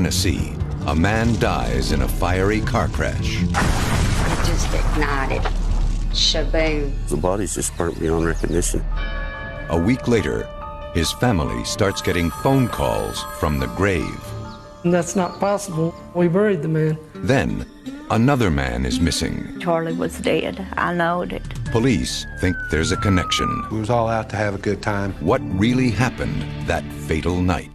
Tennessee, a man dies in a fiery car crash. It just ignited. Shaboom. The body's just burnt beyond recognition. A week later, his family starts getting phone calls from the grave. That's not possible. We buried the man. Then, another man is missing. Charlie was dead. I know it. Police think there's a connection. We was all out to have a good time. What really happened that fatal night?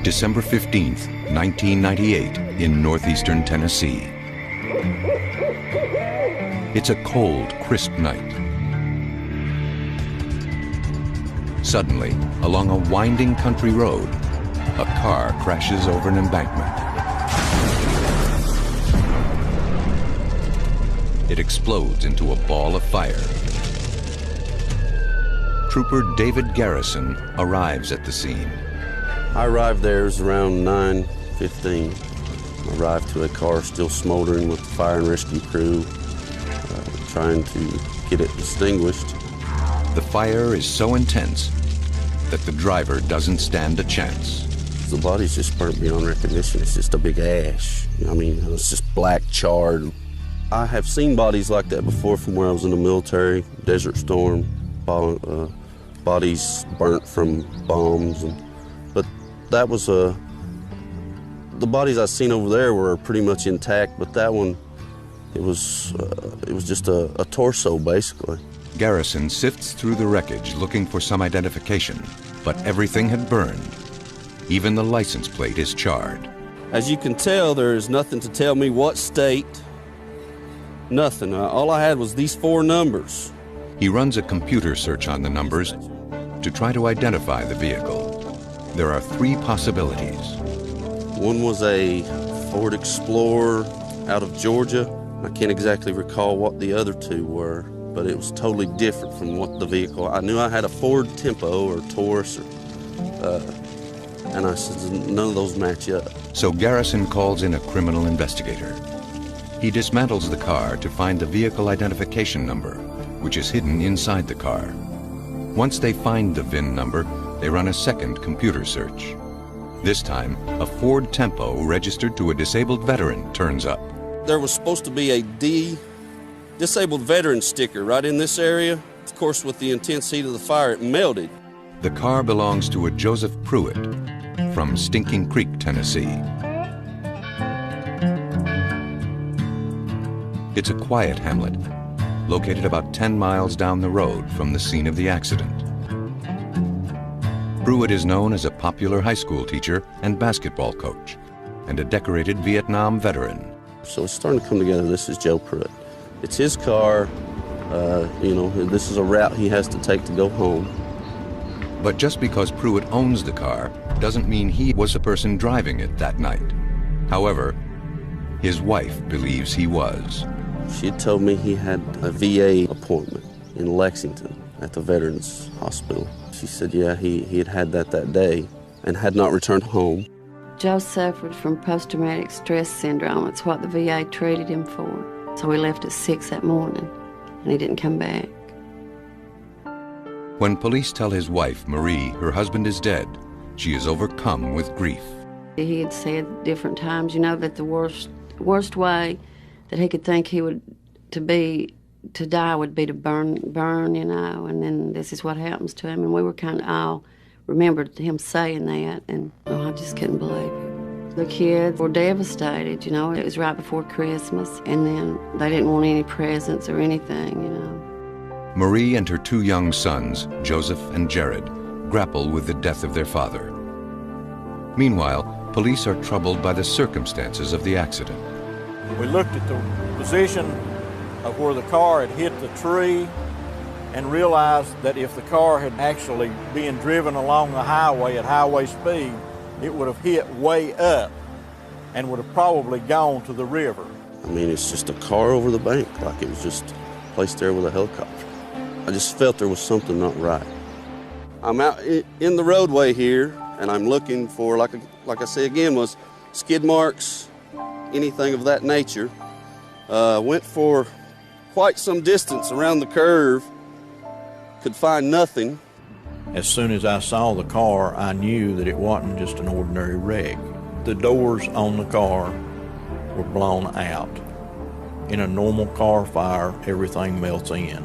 December 15th, 1998, in northeastern Tennessee. It's a cold, crisp night. Suddenly, along a winding country road, a car crashes over an embankment. It explodes into a ball of fire. Trooper David Garrison arrives at the scene. I arrived there, it was around 9:15. Arrived to a car still smoldering with the fire and rescue crew, trying to get it extinguished. The fire is so intense that the driver doesn't stand a chance. The body's just burnt beyond recognition. It's just a big ash. I mean, it's just black, charred. I have seen bodies like that before from where I was in the military, Desert Storm, bodies burnt from bombs. But that was the bodies I've seen over there were pretty much intact, but that one, it was just a torso, basically. Garrison sifts through the wreckage looking for some identification, but everything had burned. Even the license plate is charred. As you can tell, there is nothing to tell me what state, nothing. All I had was these 4 numbers. He runs a computer search on the numbers to try to identify the vehicle. There are 3 possibilities. One was a Ford Explorer out of Georgia. I can't exactly recall what the other 2 were, but it was totally different from what the vehicle. I knew I had a Ford Tempo or Taurus, and I said, none of those match up. So Garrison calls in a criminal investigator. He dismantles the car to find the vehicle identification number, which is hidden inside the car. Once they find the VIN number, they run a second computer search. This time, a Ford Tempo registered to a disabled veteran turns up. There was supposed to be a disabled veteran sticker right in this area. Of course, with the intense heat of the fire, it melted. The car belongs to a Joseph Prewitt from Stinking Creek, Tennessee. It's a quiet hamlet, located about 10 miles down the road from the scene of the accident. Prewitt is known as a popular high school teacher and basketball coach, and a decorated Vietnam veteran. So it's starting to come together. This is Joe Prewitt. It's his car. This is a route he has to take to go home. But just because Prewitt owns the car doesn't mean he was the person driving it that night. However, his wife believes he was. She had told me he had a VA appointment in Lexington at the Veterans Hospital. She said, yeah, he had that day and had not returned home. Joe suffered from post-traumatic stress syndrome. It's what the VA treated him for. So we left at 6 that morning, and he didn't come back. When police tell his wife, Marie, her husband is dead, she is overcome with grief. He had said different times, that the worst way that he could think he would to die would be to burn, and then this is what happens to him. And we were kind of all remembered him saying that, and I just couldn't believe it. The kids were devastated, It was right before Christmas, and then they didn't want any presents or anything, Marie and her 2 young sons, Joseph and Jared, grapple with the death of their father. Meanwhile, police are troubled by the circumstances of the accident. We looked at the position of where the car had hit the tree and realized that if the car had actually been driven along the highway at highway speed, it would have hit way up and would have probably gone to the river. I mean, it's just a car over the bank, like it was just placed there with a helicopter. I just felt there was something not right. I'm out in the roadway here, and I'm looking for, like I say again, was skid marks, anything of that nature. Went for quite some distance around the curve, could find nothing. As soon as I saw the car, I knew that it wasn't just an ordinary wreck. The doors on the car were blown out. In a normal car fire, everything melts in.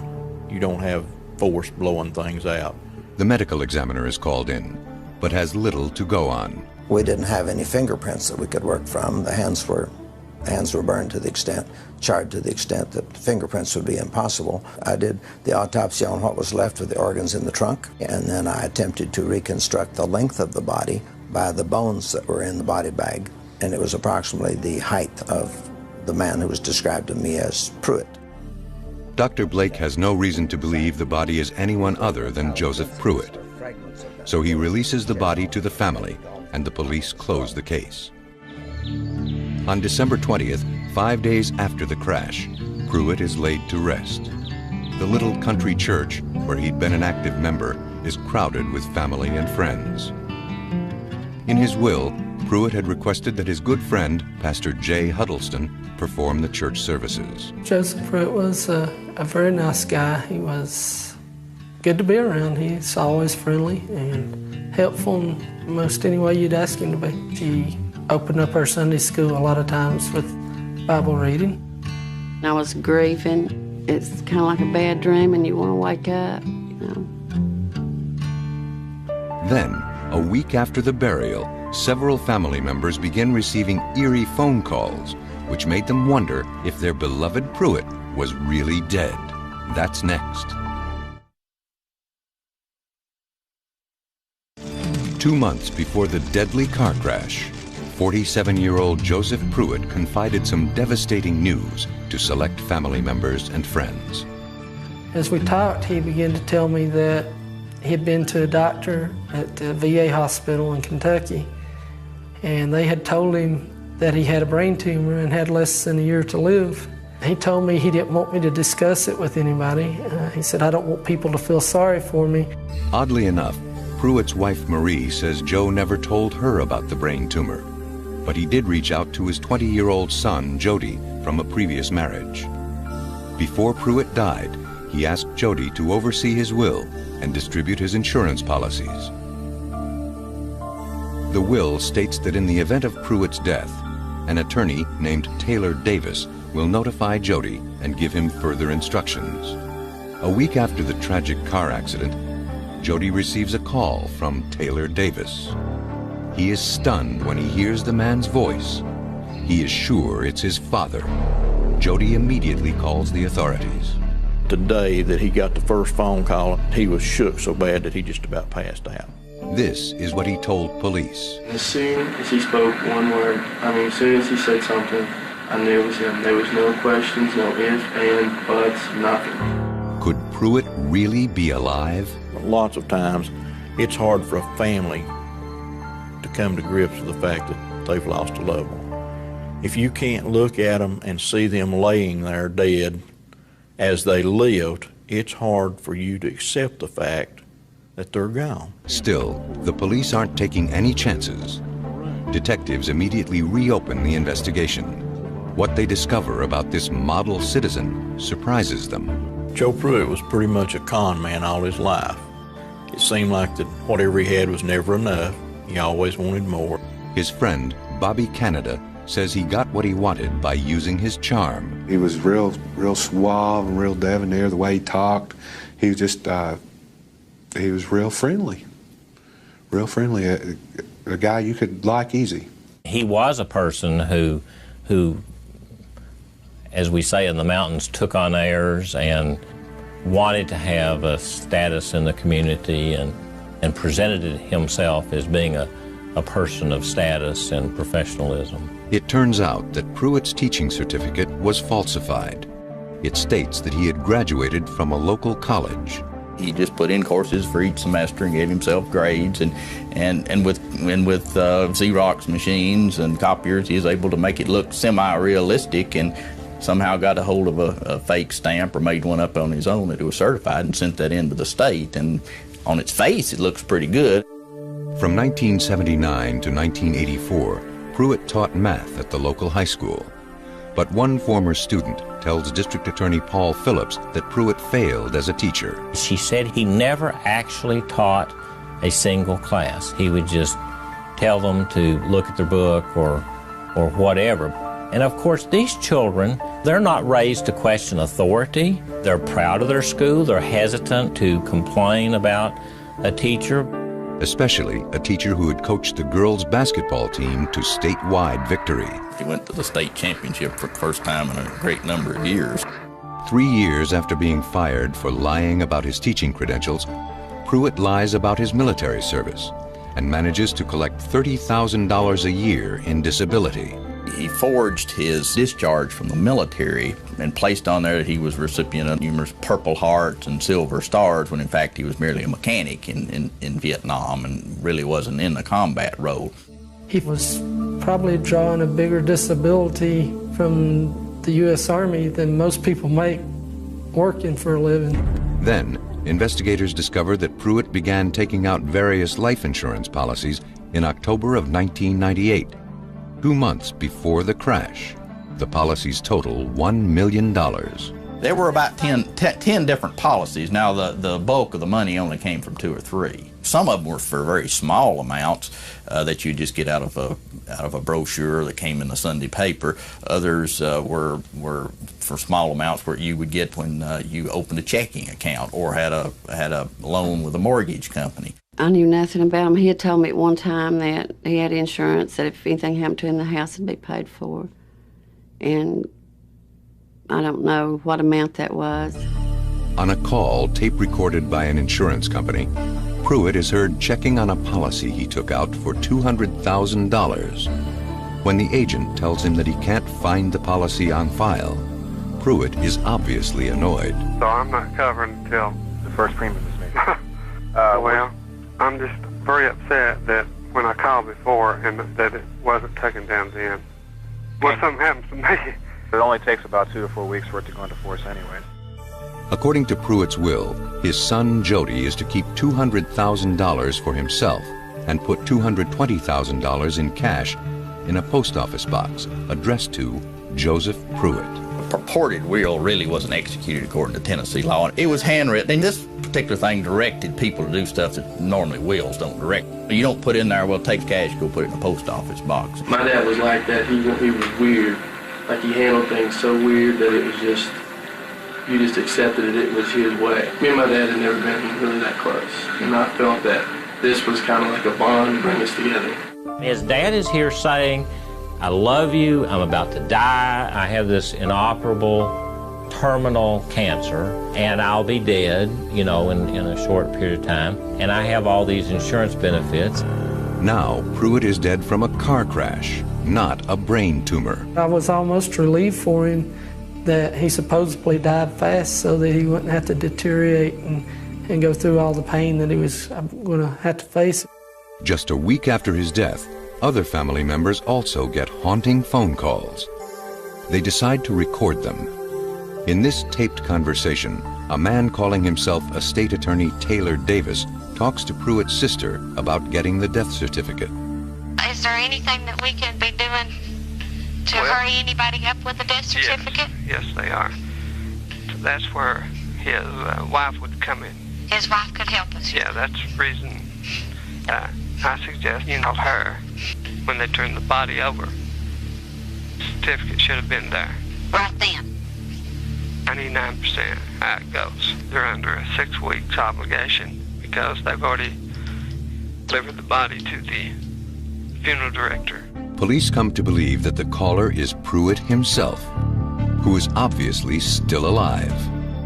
You don't have force blowing things out. The medical examiner is called in, but has little to go on. We didn't have any fingerprints that we could work from. The hands were burned to the extent, charred to the extent that fingerprints would be impossible. I did the autopsy on what was left of the organs in the trunk, and then I attempted to reconstruct the length of the body by the bones that were in the body bag, and it was approximately the height of the man who was described to me as Prewitt. Dr. Blake has no reason to believe the body is anyone other than Joseph Prewitt. So he releases the body to the family, and the police close the case. On December 20th, 5 days after the crash, Prewitt is laid to rest. The little country church, where he'd been an active member, is crowded with family and friends. In his will, Prewitt had requested that his good friend, Pastor Jay Huddleston, perform the church services. Joseph Prewitt was a very nice guy. He was good to be around. He's always friendly and helpful in most any way you'd ask him to be. He opened up our Sunday school a lot of times with Bible reading. I was grieving. It's kind of like a bad dream and you want to wake up, you know. Then, a week after the burial, several family members begin receiving eerie phone calls, which made them wonder if their beloved Prewitt was really dead. That's next. 2 months before the deadly car crash, 47-year-old Joseph Prewitt confided some devastating news to select family members and friends. As we talked, he began to tell me that he'd been to a doctor at the VA hospital in Kentucky, and they had told him that he had a brain tumor and had less than a year to live. He told me he didn't want me to discuss it with anybody. He said, I don't want people to feel sorry for me. Oddly enough, Prewitt's wife Marie says Joe never told her about the brain tumor, but he did reach out to his 20-year-old son, Jody, from a previous marriage. Before Prewitt died, he asked Jody to oversee his will and distribute his insurance policies. The will states that in the event of Prewitt's death, an attorney named Taylor Davis will notify Jody and give him further instructions. A week after the tragic car accident, Jody receives a call from Taylor Davis. He is stunned when he hears the man's voice. He is sure it's his father. Jody immediately calls the authorities. The day that he got the first phone call, he was shook so bad that he just about passed out. This is what he told police. As soon as he spoke one word, as soon as he said something, I knew it was him. There was no questions, no ifs, ands, buts, nothing. Could Prewitt really be alive? Lots of times, it's hard for a family to come to grips with the fact that they've lost a loved one. If you can't look at them and see them laying there dead as they lived, it's hard for you to accept the fact that they're gone. Still, the police aren't taking any chances. Detectives immediately reopen the investigation. What they discover about this model citizen surprises them. Joe Prewitt was pretty much a con man all his life. It seemed like that whatever he had was never enough. He always wanted more. His friend, Bobby Canada, says he got what he wanted by using his charm. He was real suave and real debonair the way he talked. He was just, he was real friendly. Real friendly, a guy you could like easy. He was a person who, as we say in the mountains, took on airs and wanted to have a status in the community and presented himself as being a person of status and professionalism. It turns out that Prewitt's teaching certificate was falsified. It states that he had graduated from a local college. He just put in courses for each semester and gave himself grades, and with Xerox machines and copiers, he was able to make it look semi-realistic, and somehow got a hold of a fake stamp or made one up on his own that it was certified and sent that into the state, and on its face it looks pretty good. From 1979 to 1984, Prewitt taught math at the local high school. But one former student tells District Attorney Paul Phillips that Prewitt failed as a teacher. She said he never actually taught a single class. He would just tell them to look at their book or whatever. And of course, these children, they're not raised to question authority. They're proud of their school. They're hesitant to complain about a teacher. Especially a teacher who had coached the girls' basketball team to statewide victory. He went to the state championship for the first time in a great number of years. 3 years after being fired for lying about his teaching credentials, Prewitt lies about his military service and manages to collect $30,000 a year in disability. He forged his discharge from the military and placed on there that he was recipient of numerous Purple Hearts and Silver Stars, when in fact he was merely a mechanic in Vietnam and really wasn't in the combat role. He was probably drawing a bigger disability from the U.S. Army than most people make working for a living. Then, investigators discovered that Prewitt began taking out various life insurance policies in October of 1998. 2 months before the crash. The policies total $1 million. There were about 10 different policies. Now, the bulk of the money only came from 2 or 3. Some of them were for very small amounts that you just get out of a brochure that came in the Sunday paper. Others were for small amounts where you would get when you opened a checking account or had a loan with a mortgage company. I knew nothing about him. He had told me at one time that he had insurance, that if anything happened to him, the house would be paid for. And I don't know what amount that was. On a call tape recorded by an insurance company, Prewitt is heard checking on a policy he took out for $200,000. When the agent tells him that he can't find the policy on file, Prewitt is obviously annoyed. So I'm not covering until the first premium is made. Well, I'm just very upset that when I called before and that it wasn't taken down then. Well, something happens to me. It only takes about 2 to 4 weeks for it to go into force anyway. According to Prewitt's will, his son Jody is to keep $200,000 for himself and put $220,000 in cash in a post office box addressed to Joseph Prewitt. The purported will really wasn't executed according to Tennessee law. It was handwritten, and this particular thing directed people to do stuff that normally wills don't direct. You don't put in there, well, take cash, go put it in a post office box. My dad was like that. He was weird. Like, he handled things so weird that it was just, you just accepted it was his way. Me and my dad had never been really that close, and I felt that this was kind of like a bond to bring us together. His dad is here saying, I love you, I'm about to die, I have this inoperable terminal cancer, and I'll be dead, in a short period of time, and I have all these insurance benefits. Now, Prewitt is dead from a car crash, not a brain tumor. I was almost relieved for him that he supposedly died fast so that he wouldn't have to deteriorate and go through all the pain that he was going to have to face. Just a week after his death, other family members also get haunting phone calls. They decide to record them. In this taped conversation, a man calling himself a state attorney Taylor Davis talks to Prewitt's sister about getting the death certificate. Is there anything that we can be doing to hurry anybody up with a death certificate? Yes, they are. So that's where his wife would come in. His wife could help us. Yeah, that's the reason I suggest her when they turn the body over. The certificate should have been there. Right then. 99% how it goes. They're under a 6 weeks obligation because they've already delivered the body to the funeral director. Police come to believe that the caller is Prewitt himself, who is obviously still alive.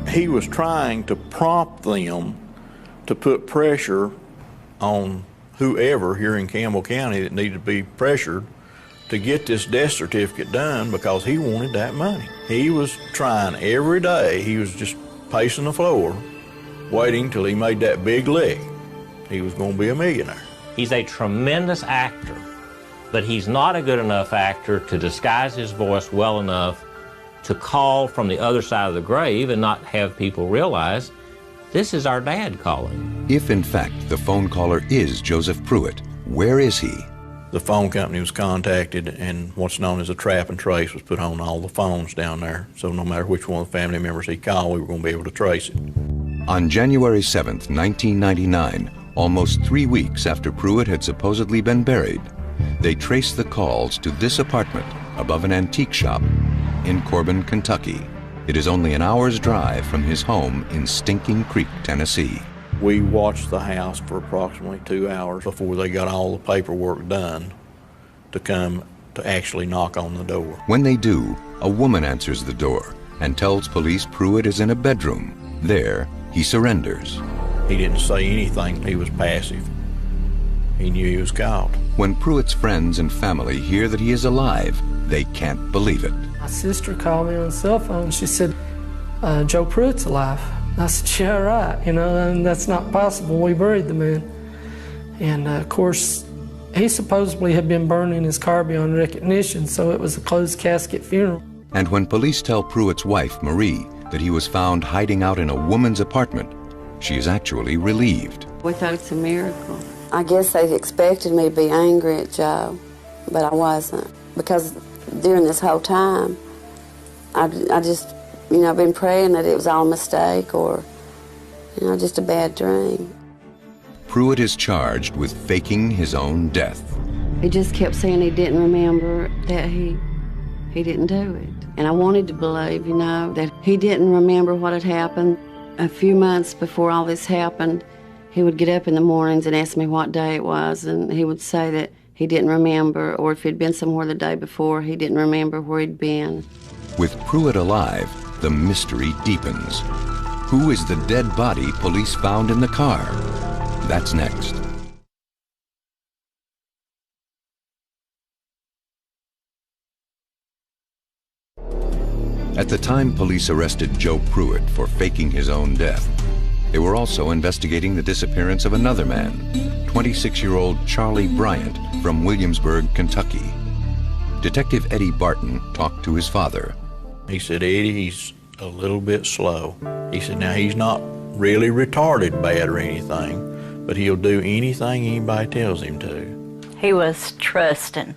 He was trying to prompt them to put pressure on whoever here in Campbell County that needed to be pressured to get this death certificate done because he wanted that money. He was trying every day. He was just pacing the floor waiting till he made that big lick. He was going to be a millionaire. He's a tremendous actor, but he's not a good enough actor to disguise his voice well enough to call from the other side of the grave and not have people realize this is our dad calling. If in fact the phone caller is Joseph Prewitt, where is he? The phone company was contacted, and what's known as a trap and trace was put on all the phones down there. So no matter which one of the family members he called, we were going to be able to trace it. On January 7th, 1999, almost 3 weeks after Prewitt had supposedly been buried, they traced the calls to this apartment above an antique shop in Corbin, Kentucky. It is only an hour's drive from his home in Stinking Creek, Tennessee. We watched the house for approximately 2 hours before they got all the paperwork done to come to actually knock on the door. When they do, a woman answers the door and tells police Prewitt is in a bedroom. There, he surrenders. He didn't say anything. He was passive. He knew he was caught. When Prewitt's friends and family hear that he is alive, they can't believe it. My sister called me on the cell phone. She said, Joe Prewitt's alive. I said, yeah, right, and that's not possible. We buried the man. And of course, he supposedly had been burned in his car beyond recognition, so it was a closed casket funeral. And when police tell Prewitt's wife, Marie, that he was found hiding out in a woman's apartment, she is actually relieved. We thought it's a miracle. I guess they expected me to be angry at Joe, but I wasn't. Because during this whole time, I just, I've been praying that it was all a mistake or, just a bad dream. Prewitt is charged with faking his own death. He just kept saying he didn't remember, that he didn't do it. And I wanted to believe, that he didn't remember what had happened. A few months before all this happened, he would get up in the mornings and ask me what day it was, and he would say that he didn't remember, or if he'd been somewhere the day before, he didn't remember where he'd been. With Prewitt alive, the mystery deepens. Who is the dead body police found in the car? That's next. At the time police arrested Joe Prewitt for faking his own death, they were also investigating the disappearance of another man, 26-year-old Charlie Bryant from Williamsburg, Kentucky. Detective Eddie Barton talked to his father. He said, Eddie, he's a little bit slow. He said, now he's not really retarded bad or anything, but he'll do anything anybody tells him to. He was trusting.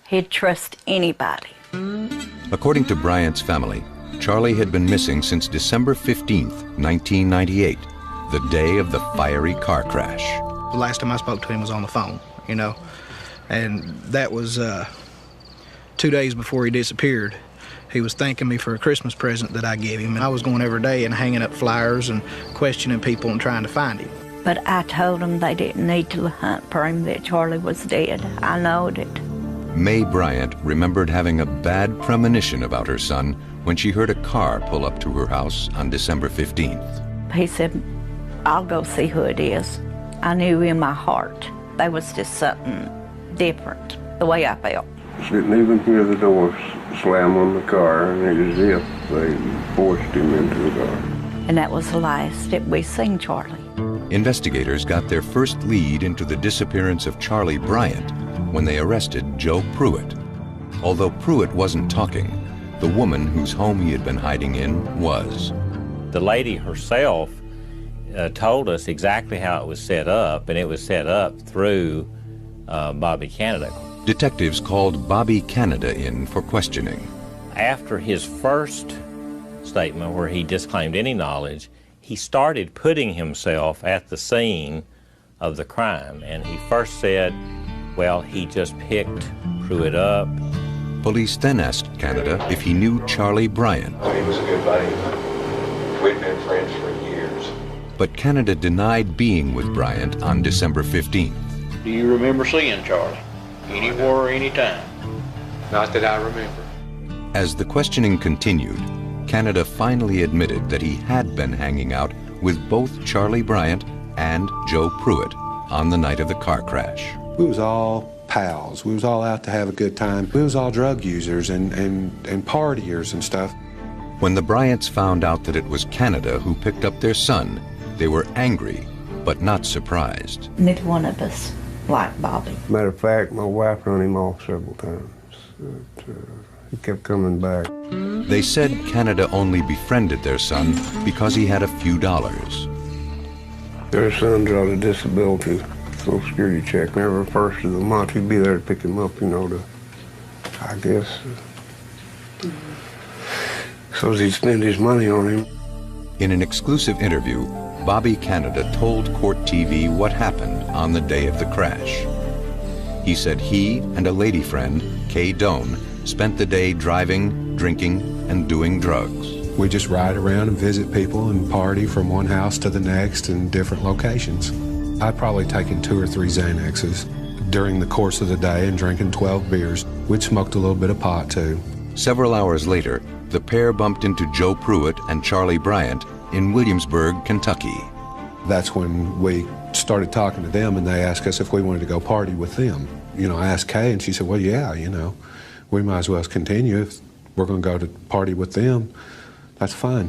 He'd trust anybody. According to Bryant's family, Charlie had been missing since December 15th, 1998, the day of the fiery car crash. The last time I spoke to him was on the phone, and that was 2 days before he disappeared. He was thanking me for a Christmas present that I gave him, and I was going every day and hanging up flyers and questioning people and trying to find him. But I told them they didn't need to hunt for him, that Charlie was dead. I knowed it. May Bryant remembered having a bad premonition about her son when she heard a car pull up to her house on December 15th. He said, I'll go see who it is. I knew in my heart there was just something different, the way I felt. Didn't even hear the door slam on the car, and it was as if they forced him into the car. And that was the last that we seen Charlie. Investigators got their first lead into the disappearance of Charlie Bryant when they arrested Joe Prewitt. Although Prewitt wasn't talking, the woman whose home he had been hiding in was. The lady herself told us exactly how it was set up, and it was set up through Bobby Canada. Detectives called Bobby Canada in for questioning. After his first statement where he disclaimed any knowledge, he started putting himself at the scene of the crime, and he first said, well, he just picked Prewitt up. Police then asked Canada if he knew Charlie Bryant. He was a good buddy. We'd been friends for years. But Canada denied being with Bryant on December 15th. Do you remember seeing Charlie? Anywhere or anytime? Not that I remember. As the questioning continued, Canada finally admitted that he had been hanging out with both Charlie Bryant and Joe Prewitt on the night of the car crash. We was all pals. We was all out to have a good time. We was all drug users and partiers and stuff. When the Bryants found out that it was Canada who picked up their son, they were angry, but not surprised. Neither one of us liked Bobby. Matter of fact, my wife run him off several times. He kept coming back. They said Canada only befriended their son because he had a few dollars. Their son's on a disability Social Security check. Every first of the month, he'd be there to pick him up, you know, to, I guess, so he'd spend his money on him. In an exclusive interview, Bobby Canada told Court TV what happened on the day of the crash. He said he and a lady friend, Kay Doan, spent the day driving, drinking, and doing drugs. We just ride around and visit people and party from one house to the next in different locations. I'd probably taken 2 or 3 Xanaxes during the course of the day and drinking 12 beers. We'd smoked a little bit of pot too. Several hours later, the pair bumped into Joe Prewitt and Charlie Bryant in Williamsburg, Kentucky. That's when we started talking to them, and they asked us if we wanted to go party with them. You know, I asked Kay, and she said, well, yeah, you know, we might as well continue. If we're going to go to party with them, that's fine.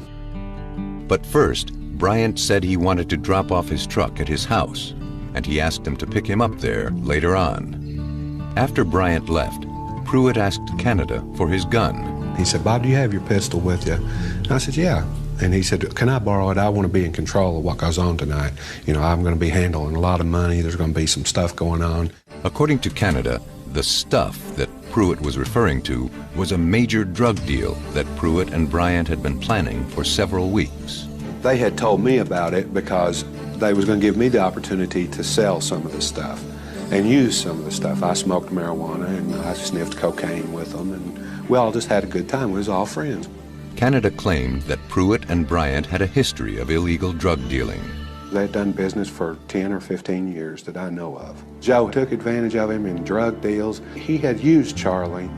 But first, Bryant said he wanted to drop off his truck at his house, and he asked them to pick him up there later on. After Bryant left, Prewitt asked Canada for his gun. He said, Bob, do you have your pistol with you? And I said, yeah. And he said, can I borrow it? I want to be in control of what goes on tonight. You know, I'm going to be handling a lot of money. There's going to be some stuff going on. According to Canada, the stuff that Prewitt was referring to was a major drug deal that Prewitt and Bryant had been planning for several weeks. They had told me about it because they was going to give me the opportunity to sell some of the stuff and use some of the stuff. I smoked marijuana and I sniffed cocaine with them, and we all just had a good time. We was all friends. Canada claimed that Prewitt and Bryant had a history of illegal drug dealing. They'd done business for 10 or 15 years that I know of. Joe took advantage of him in drug deals. He had used Charlie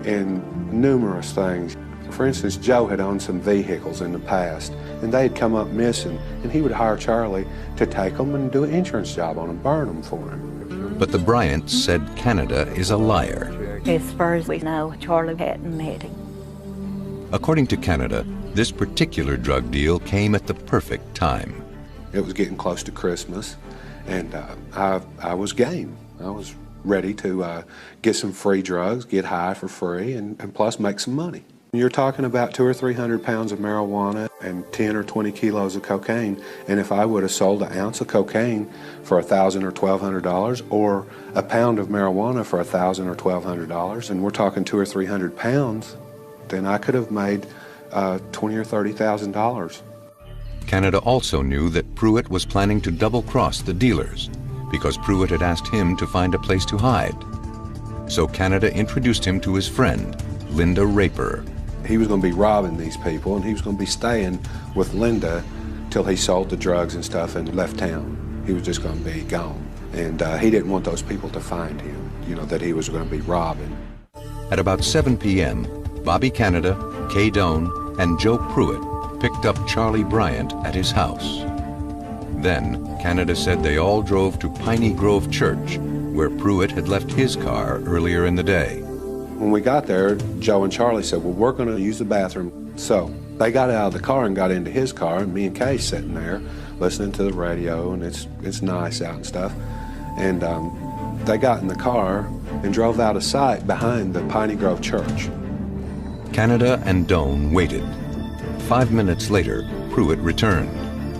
in numerous things. For instance, Joe had owned some vehicles in the past, and they'd come up missing, and he would hire Charlie to take them and do an insurance job on them, burn them for him. But the Bryants said Canada is a liar. As far as we know, Charlie hadn't met him. According to Canada, this particular drug deal came at the perfect time. It was getting close to Christmas, and I was game. I was ready to get some free drugs, get high for free, and plus make some money. You're talking about 200 or 300 pounds of marijuana and 10 or 20 kilos of cocaine, and if I would have sold an ounce of cocaine for $1,000 or $1,200, or a pound of marijuana for $1,000 or $1,200, and we're talking 200 or 300 pounds, then I could have made $20,000 or $30,000. Canada also knew that Prewitt was planning to double-cross the dealers because Prewitt had asked him to find a place to hide. So Canada introduced him to his friend, Linda Raper. He was going to be robbing these people, and he was going to be staying with Linda till he sold the drugs and stuff and left town. He was just going to be gone. And he didn't want those people to find him, you know, that he was going to be robbing. At about 7 p.m., Bobby Canada, Kay Doan, and Joe Prewitt picked up Charlie Bryant at his house. Then, Canada said they all drove to Piney Grove Church, where Prewitt had left his car earlier in the day. When we got there, Joe and Charlie said, well, we're going to use the bathroom. So they got out of the car and got into his car, and me and Kay sitting there listening to the radio, and it's nice out and stuff. And they got in the car and drove out of sight behind the Piney Grove Church. Canada and Doan waited. 5 minutes later, Prewitt returned.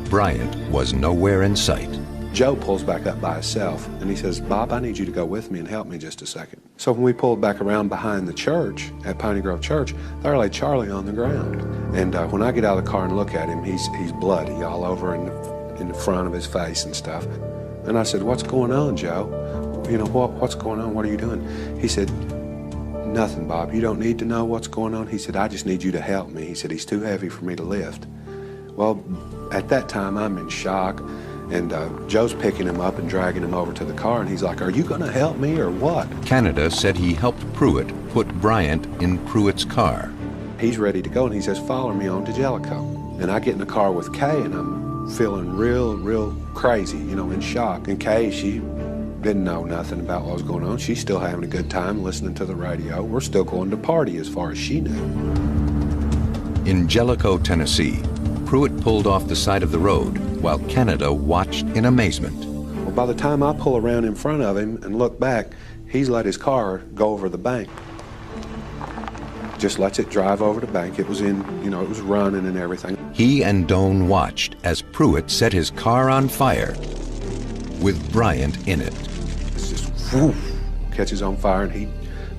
Bryant was nowhere in sight. Joe pulls back up by himself, and he says, Bob, I need you to go with me and help me just a second. So when we pulled back around behind the church, at Piney Grove Church, there lay Charlie on the ground. And when I get out of the car and look at him, he's bloody all over in the front of his face and stuff. And I said, what's going on, Joe? You know, what's going on? What are you doing? He said, nothing, Bob. You don't need to know what's going on. He said, I just need you to help me. He said, he's too heavy for me to lift. Well, at that time, I'm in shock. And Joe's picking him up and dragging him over to the car, and he's like, are you going to help me or what? Canada said he helped Prewitt put Bryant in Prewitt's car. He's ready to go, and he says, follow me on to Jellicoe. And I get in the car with Kay, and I'm feeling real crazy, you know, in shock. And Kay, she didn't know nothing about what was going on. She's still having a good time listening to the radio. We're still going to party as far as she knew. In Jellicoe, Tennessee, Prewitt pulled off the side of the road while Canada watched in amazement. Well, by the time I pull around in front of him and look back, he's let his car go over the bank. Just lets it drive over the bank. It was in, you know, it was running and everything. He and Doan watched as Prewitt set his car on fire with Bryant in it. It's just, whoosh, catches on fire, and he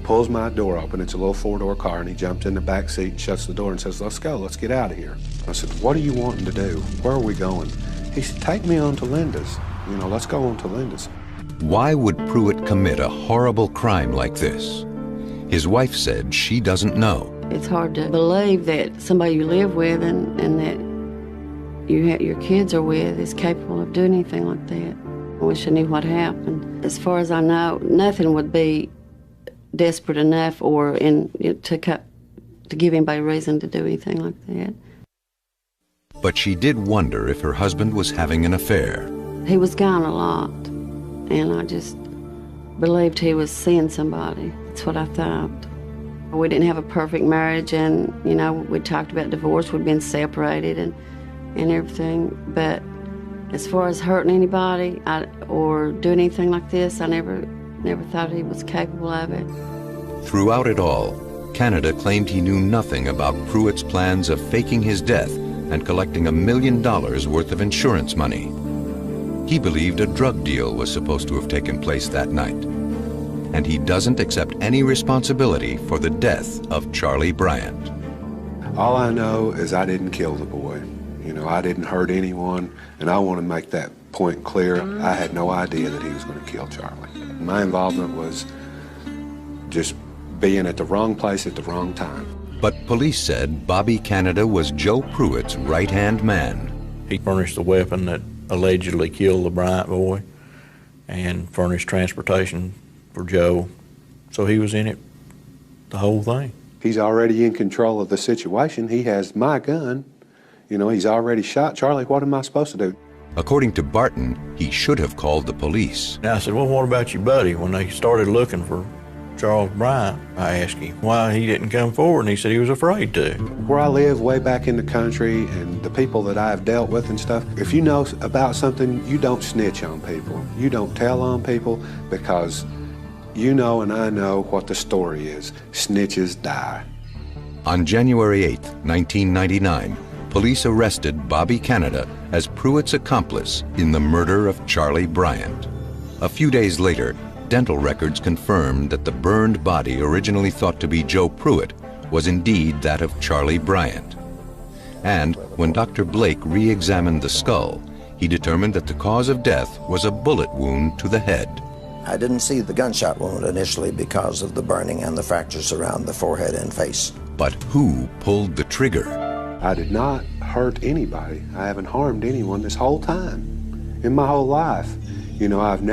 pulls my door open. It's a little four-door car, and he jumped in the back seat, shuts the door, and says, "Let's go, let's get out of here." I said, "What are you wanting to do? Where are we going?" He said, "Take me on to Linda's. You know, let's go on to Linda's." Why would Prewitt commit a horrible crime like this? His wife said she doesn't know. It's hard to believe that somebody you live with and that your kids are with is capable of doing anything like that. I wish I knew what happened. As far as I know, nothing would be desperate enough or to give anybody reason to do anything like that. But she did wonder if her husband was having an affair. He was gone a lot, and I just believed he was seeing somebody. That's what I thought. We didn't have a perfect marriage, and, you know, we talked about divorce. We'd been separated and everything. But as far as hurting anybody or doing anything like this, I never thought he was capable of it. Throughout it all, Canada claimed he knew nothing about Prewitt's plans of faking his death and collecting $1 million worth of insurance money. He believed a drug deal was supposed to have taken place that night. And he doesn't accept any responsibility for the death of Charlie Bryant. All I know is I didn't kill the boy. You know, I didn't hurt anyone, and I want to make that point clear. I had no idea that he was going to kill Charlie. My involvement was just being at the wrong place at the wrong time. But police said Bobby Canada was Joe Prewitt's right-hand man. He furnished the weapon that allegedly killed the Bryant boy and furnished transportation for Joe. So he was in it, the whole thing. He's already in control of the situation. He has my gun. You know, he's already shot Charlie. What am I supposed to do? According to Barton, he should have called the police. And I said, well, what about your buddy? When they started looking for Charles Bryant, I asked him why he didn't come forward, and he said he was afraid to. Where I live way back in the country and the people that I've dealt with and stuff, if you know about something, you don't snitch on people. You don't tell on people because you know and I know what the story is. Snitches die. On January 8, 1999, police arrested Bobby Canada as Prewitt's accomplice in the murder of Charlie Bryant. A few days later, dental records confirmed that the burned body originally thought to be Joe Prewitt was indeed that of Charlie Bryant. And when Dr. Blake re-examined the skull, he determined that the cause of death was a bullet wound to the head. I didn't see the gunshot wound initially because of the burning and the fractures around the forehead and face. But who pulled the trigger? I did not hurt anybody. I haven't harmed anyone this whole time, in my whole life. You know, I've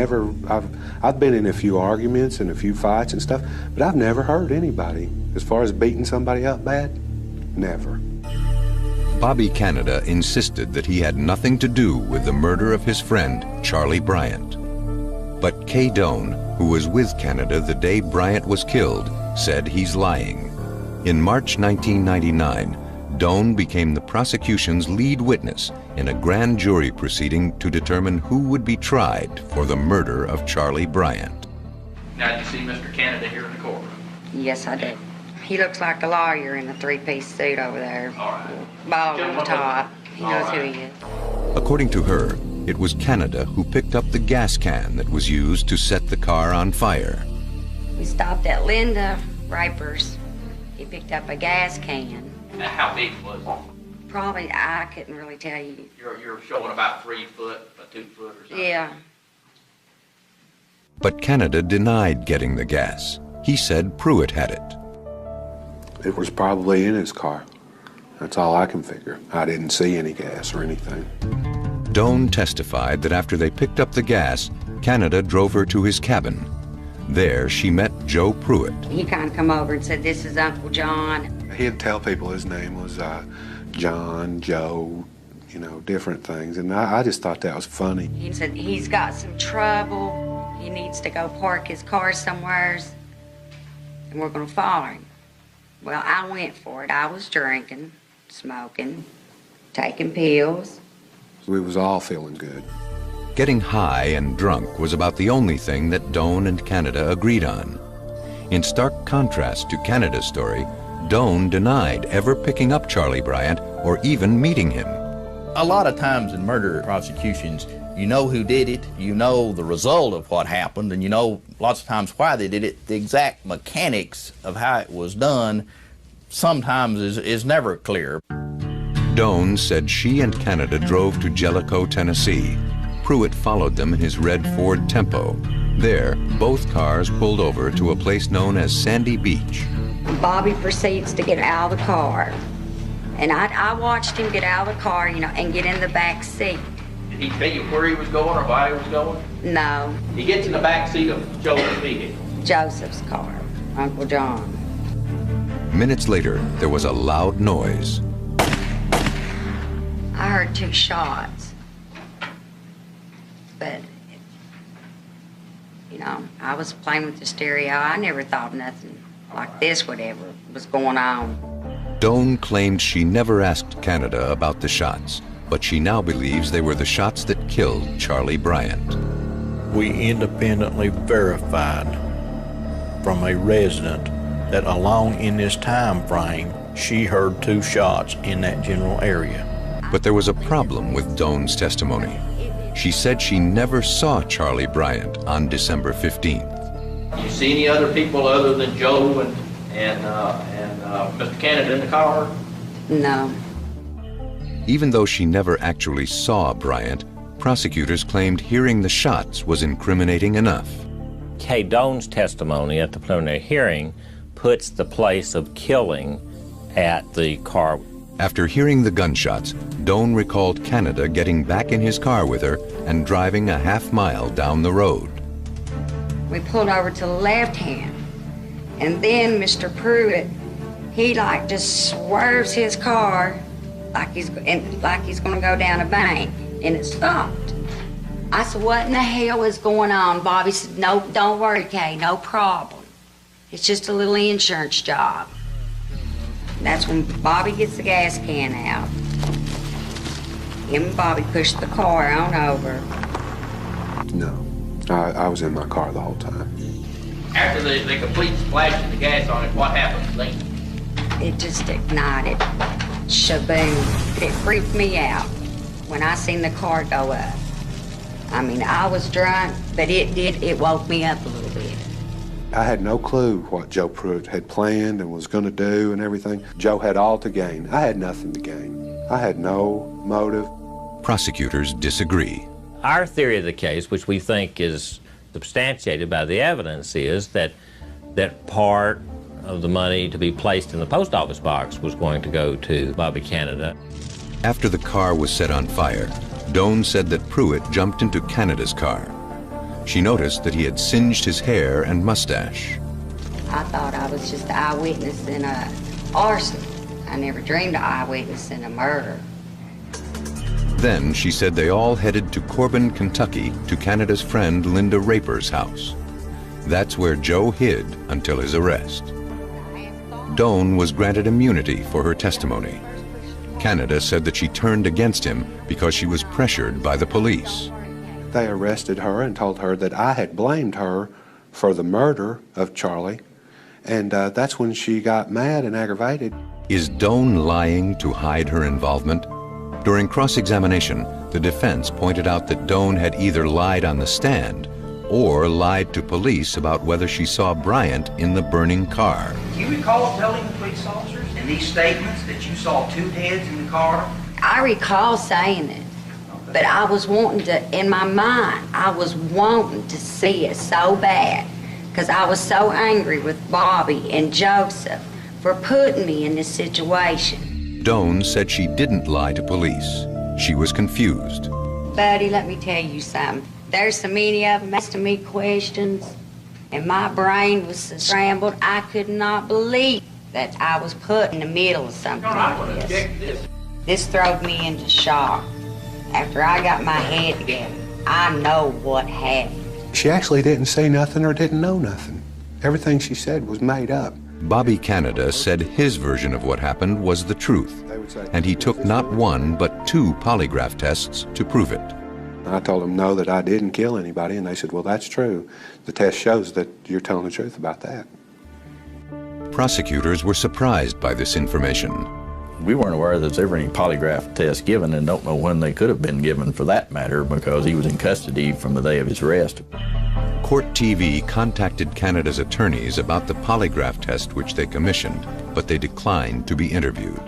been in a few arguments and a few fights and stuff, but I've never hurt anybody. As far as beating somebody up bad, never. Bobby Canada insisted that he had nothing to do with the murder of his friend, Charlie Bryant. But Kay Doan, who was with Canada the day Bryant was killed, said he's lying. In March 1999, Doan became the prosecution's lead witness in a grand jury proceeding to determine who would be tried for the murder of Charlie Bryant. Now, did you see Mr. Canada here in the courtroom? Yes, I did. He looks like a lawyer in a three-piece suit over there. All right. Bald on the top. He knows who he is. According to her, it was Canada who picked up the gas can that was used to set the car on fire. We stopped at Linda Riper's. He picked up a gas can. Now, how big was it? Probably, I couldn't really tell you. You're showing about 3 foot, 2 foot or something. Yeah. But Canada denied getting the gas. He said Prewitt had it. It was probably in his car. That's all I can figure. I didn't see any gas or anything. Doan testified that after they picked up the gas, Canada drove her to his cabin. There, she met Joe Prewitt. He kind of come over and said, "This is Uncle John." He'd tell people his name was John, Joe, you know, different things. And I just thought that was funny. He said he's got some trouble. He needs to go park his car somewheres, and we're going to follow him. Well, I went for it. I was drinking, smoking, taking pills. We was all feeling good. Getting high and drunk was about the only thing that Doan and Canada agreed on. In stark contrast to Canada's story, Doan denied ever picking up Charlie Bryant or even meeting him. A lot of times in murder prosecutions, you know who did it, you know the result of what happened, and you know lots of times why they did it. The exact mechanics of how it was done sometimes is never clear. Doan said she and Canada drove to Jellicoe, Tennessee. Prewitt followed them in his red Ford Tempo. There, both cars pulled over to a place known as Sandy Beach. Bobby proceeds to get out of the car. And I watched him get out of the car, you know, and get in the back seat. Did he tell you where he was going or why he was going? No. He gets in the back seat of Joseph's vehicle. Joseph's car, Uncle John. Minutes later, there was a loud noise. I heard 2 shots. But, you know, I was playing with the stereo. I never thought nothing like this would ever was going on. Doan claimed she never asked Canada about the shots, but she now believes they were the shots that killed Charlie Bryant. We independently verified from a resident that along in this time frame, she heard 2 shots in that general area. But there was a problem with Doan's testimony. She said she never saw Charlie Bryant on December 15th. Did you see any other people other than Joe and Mr. Canada in the car? No. Even though she never actually saw Bryant, prosecutors claimed hearing the shots was incriminating enough. Kay Doan's testimony at the preliminary hearing puts the place of killing at the car. After hearing the gunshots, Doan recalled Canada getting back in his car with her and driving a half-mile down the road. We pulled over to the left hand, and then Mr. Prewitt, he like just swerves his car like he's going to go down a bank, and it stopped. I said, "What in the hell is going on?" Bobby said, "No, don't worry, Kay, no problem. It's just a little insurance job." And that's when Bobby gets the gas can out. Him and Bobby pushed the car on over. No, I was in my car the whole time. After they complete splashing the gas on it, what happened, Lee? It just ignited. Shaboom. It freaked me out when I seen the car go up. I mean, I was drunk, but it woke me up a little bit. I had no clue what Joe Prewitt had planned and was going to do and everything. Joe had all to gain. I had nothing to gain. I had no motive. Prosecutors disagree. Our theory of the case, which we think is substantiated by the evidence, is that part of the money to be placed in the post office box was going to go to Bobby Canada. After the car was set on fire, Doan said that Prewitt jumped into Canada's car. She noticed that he had singed his hair and mustache. I thought I was just an eyewitness in a arson. I never dreamed of eyewitness in a murder. Then she said they all headed to Corbin, Kentucky, to Canada's friend Linda Raper's house. That's where Joe hid until his arrest. Doan was granted immunity for her testimony. Canada said that she turned against him because she was pressured by the police. They arrested her and told her that I had blamed her for the murder of Charlie, and that's when she got mad and aggravated. Is Doan lying to hide her involvement? During cross-examination, the defense pointed out that Doan had either lied on the stand or lied to police about whether she saw Bryant in the burning car. Do you recall telling the police officers in these statements that you saw 2 heads in the car? I recall saying it, but I was wanting to, in my mind, I was wanting to see it so bad because I was so angry with Bobby and Joseph for putting me in this situation. Doan said she didn't lie to police. She was confused. Buddy, let me tell you something. There's so many of them asking me questions, and my brain was so scrambled, I could not believe that I was put in the middle of something like this. This threw me into shock. After I got my head together, I know what happened. She actually didn't say nothing or didn't know nothing. Everything she said was made up. Bobby Canada said his version of what happened was the truth, and he took not one but 2 polygraph tests to prove it. I told them no, that I didn't kill anybody, and they said, well, that's true. The test shows that you're telling the truth about that. Prosecutors were surprised by this information. We weren't aware that there were any polygraph tests given, and don't know when they could have been given for that matter, because he was in custody from the day of his arrest. Court TV contacted Canada's attorneys about the polygraph test which they commissioned, but they declined to be interviewed.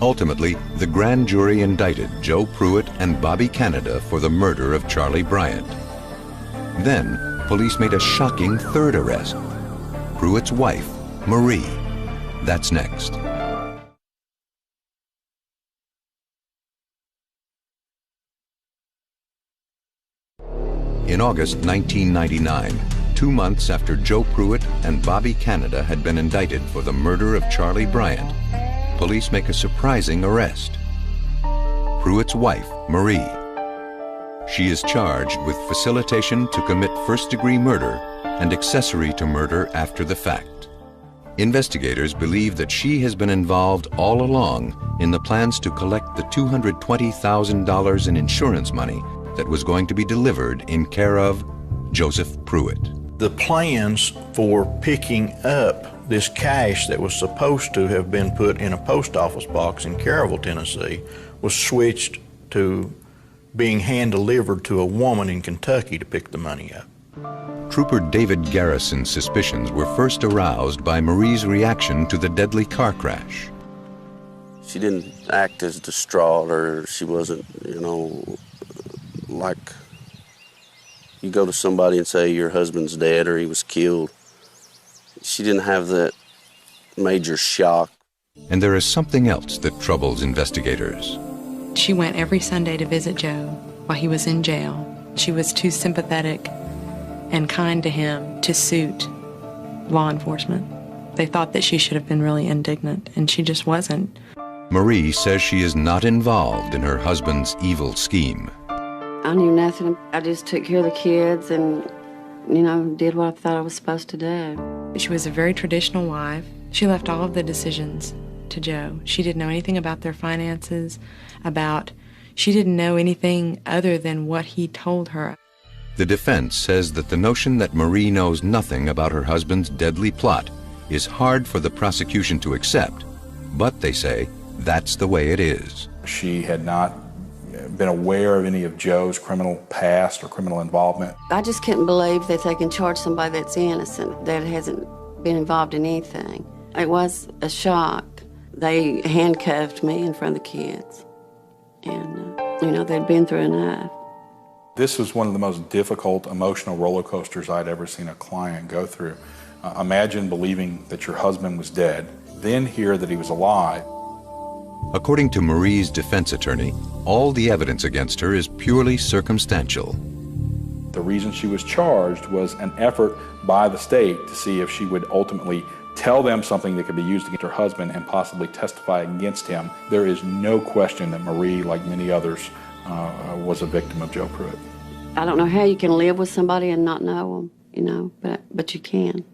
Ultimately, the grand jury indicted Joe Prewitt and Bobby Canada for the murder of Charlie Bryant. Then, police made a shocking 3rd arrest. Prewitt's wife, Marie. That's next. In August 1999, 2 months after Joe Prewitt and Bobby Canada had been indicted for the murder of Charlie Bryant, police make a surprising arrest. Prewitt's wife, Marie. She is charged with facilitation to commit first-degree murder and accessory to murder after the fact. Investigators believe that she has been involved all along in the plans to collect the $220,000 in insurance money that was going to be delivered in care of Joseph Prewitt. The plans for picking up this cash that was supposed to have been put in a post office box in Caryville, Tennessee, was switched to being hand-delivered to a woman in Kentucky to pick the money up. Trooper David Garrison's suspicions were first aroused by Marie's reaction to the deadly car crash. She didn't act as distraught, or she wasn't, you know, like you go to somebody and say your husband's dead or he was killed. She didn't have that major shock. And there is something else that troubles investigators. She went every Sunday to visit Joe while he was in jail. She was too sympathetic and kind to him to suit law enforcement. They thought that she should have been really indignant, and she just wasn't. Marie says she is not involved in her husband's evil scheme. I knew nothing. I just took care of the kids and, you know, did what I thought I was supposed to do. She was a very traditional wife. She left all of the decisions to Joe. She didn't know anything about their finances, she didn't know anything other than what he told her. The defense says that the notion that Marie knows nothing about her husband's deadly plot is hard for the prosecution to accept, but they say that's the way it is. She had not been aware of any of Joe's criminal past or criminal involvement. I just couldn't believe that they can charge somebody that's innocent, that hasn't been involved in anything. It was a shock. They handcuffed me in front of the kids, and, you know, they'd been through enough. This was one of the most difficult emotional roller coasters I'd ever seen a client go through. Imagine believing that your husband was dead, then hear that he was alive. According to Marie's defense attorney, all the evidence against her is purely circumstantial. The reason she was charged was an effort by the state to see if she would ultimately tell them something that could be used against her husband and possibly testify against him. There is no question that Marie, like many others, was a victim of Joe Prewitt. I don't know how you can live with somebody and not know them, you know, but you can.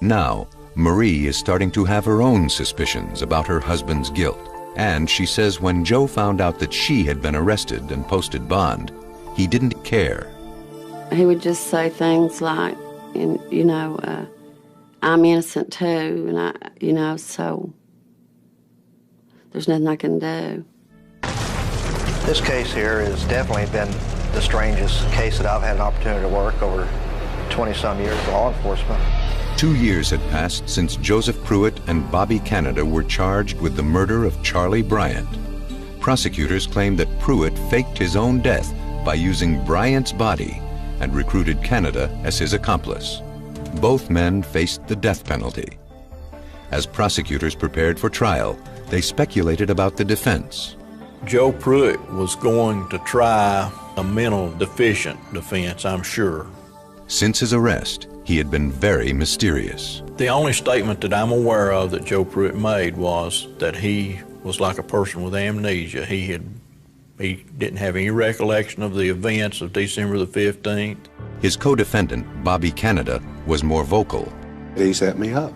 Now, Marie is starting to have her own suspicions about her husband's guilt. And she says when Joe found out that she had been arrested and posted bond, he didn't care. He would just say things like, you know, I'm innocent too, and so there's nothing I can do. This case here has definitely been the strangest case that I've had an opportunity to work over 20-some years of law enforcement. 2 years had passed since Joseph Prewitt and Bobby Canada were charged with the murder of Charlie Bryant. Prosecutors claimed that Prewitt faked his own death by using Bryant's body and recruited Canada as his accomplice. Both men faced the death penalty. As prosecutors prepared for trial, they speculated about the defense. Joe Prewitt was going to try a mental deficient defense, I'm sure. Since his arrest, he had been very mysterious. The only statement that I'm aware of that Joe Prewitt made was that he was like a person with amnesia. He didn't have any recollection of the events of December the 15th. His co-defendant, Bobby Canada, was more vocal. He set me up.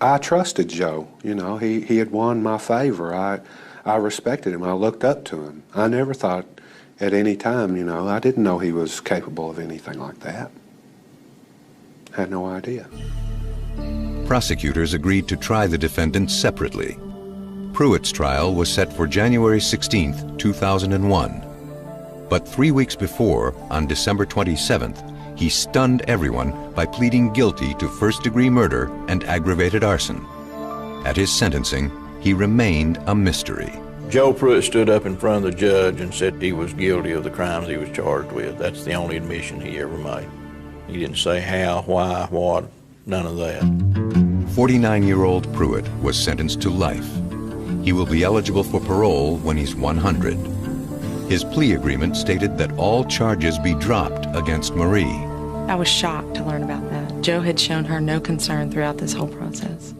I trusted Joe. You know, he had won my favor. I respected him. I looked up to him. I never thought at any time, you know, I didn't know he was capable of anything like that. Had no idea. Prosecutors agreed to try the defendants separately. Prewitt's trial was set for January 16, 2001. But 3 weeks before, on December 27th, he stunned everyone by pleading guilty to first-degree murder and aggravated arson. At his sentencing, he remained a mystery. Joe Prewitt stood up in front of the judge and said he was guilty of the crimes he was charged with. That's the only admission he ever made. He didn't say how, why, what, none of that. 49-year-old Prewitt was sentenced to life. He will be eligible for parole when he's 100. His plea agreement stated that all charges be dropped against Marie. I was shocked to learn about that. Joe had shown her no concern throughout this whole process.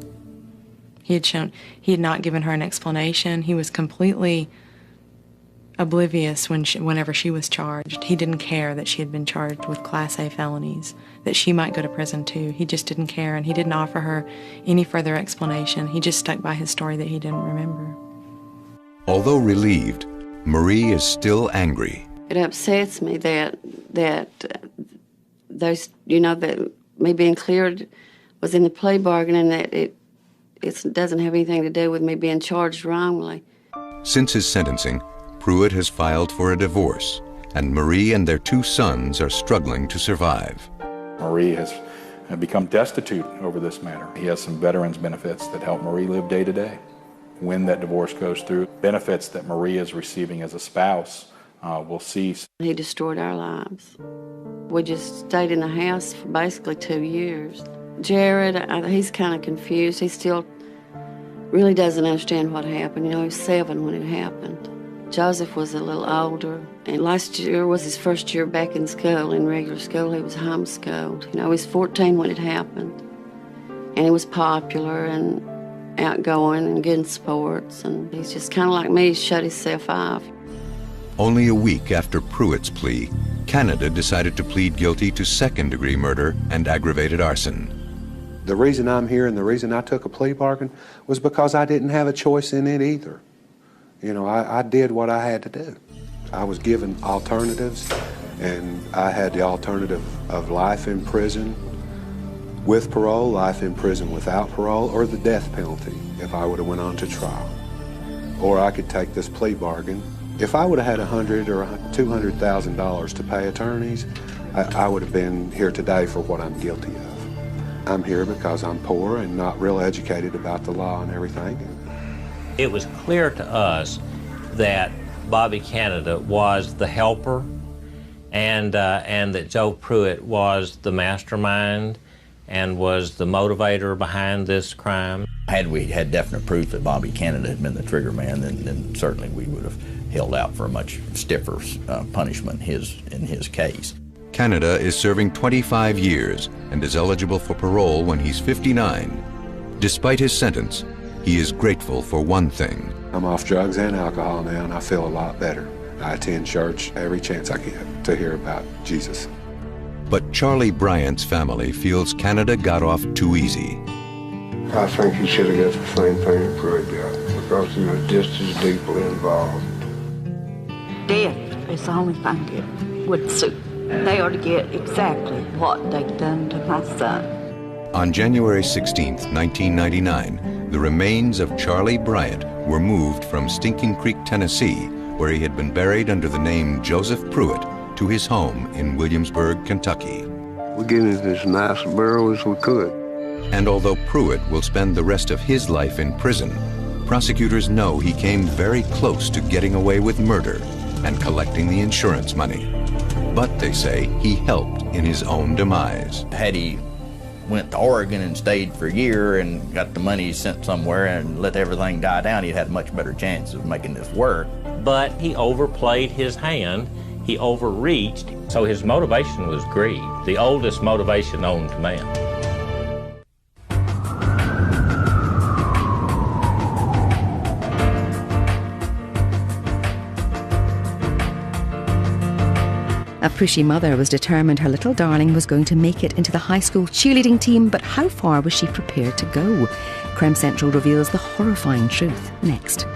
He had not given her an explanation. He was completely oblivious whenever she was charged. He didn't care that she had been charged with Class A felonies, that she might go to prison too. He just didn't care, and he didn't offer her any further explanation. He just stuck by his story that he didn't remember. Although relieved, Marie is still angry. It upsets me that those, you know, that me being cleared was in the plea bargain, and that it doesn't have anything to do with me being charged wrongly. Since his sentencing, Prewitt has filed for a divorce, and Marie and their 2 sons are struggling to survive. Marie has become destitute over this matter. He has some veterans benefits that help Marie live day to day. When that divorce goes through, benefits that Marie is receiving as a spouse will cease. He destroyed our lives. We just stayed in the house for basically 2 years. Jared, he's kind of confused. He still really doesn't understand what happened. You know, he was 7 when it happened. Joseph was a little older, and last year was his first year back in school, in regular school. He was homeschooled. You know, he was 14 when it happened, and he was popular and outgoing and good in sports, and he's just kind of like me, shut himself off. Only a week after Prewitt's plea, Canada decided to plead guilty to second-degree murder and aggravated arson. The reason I'm here and the reason I took a plea bargain was because I didn't have a choice in it either. You know, I did what I had to do. I was given alternatives, and I had the alternative of life in prison with parole, life in prison without parole, or the death penalty if I would have went on to trial. Or I could take this plea bargain. If I would have had $100,000 or $200,000 to pay attorneys, I would have been here today for what I'm guilty of. I'm here because I'm poor and not real educated about the law and everything. It was clear to us that Bobby Canada was the helper and that Joe Prewitt was the mastermind and was the motivator behind this crime. Had we had definite proof that Bobby Canada had been the trigger man, then certainly we would have held out for a much stiffer punishment in his case. Canada is serving 25 years and is eligible for parole when he's 59. Despite his sentence, he is grateful for one thing. I'm off drugs and alcohol now, and I feel a lot better. I attend church every chance I get to hear about Jesus. But Charlie Bryant's family feels Canada got off too easy. I think he should have got the same thing that Prewitt got, because he was just as deeply involved. Death is the only thing that would suit. They ought to get exactly what they've done to my son. On January 16, 1999, the remains of Charlie Bryant were moved from Stinking Creek, Tennessee, where he had been buried under the name Joseph Prewitt, to his home in Williamsburg, Kentucky. We're getting it as nice a burial as we could. And although Prewitt will spend the rest of his life in prison, prosecutors know he came very close to getting away with murder and collecting the insurance money. But they say he helped in his own demise. Had he went to Oregon and stayed for a year and got the money sent somewhere and let everything die down, he'd had a much better chance of making this work. But he overplayed his hand. He overreached, so his motivation was greed, the oldest motivation known to man. A pushy mother was determined her little darling was going to make it into the high school cheerleading team, but how far was she prepared to go? Crime Central reveals the horrifying truth next.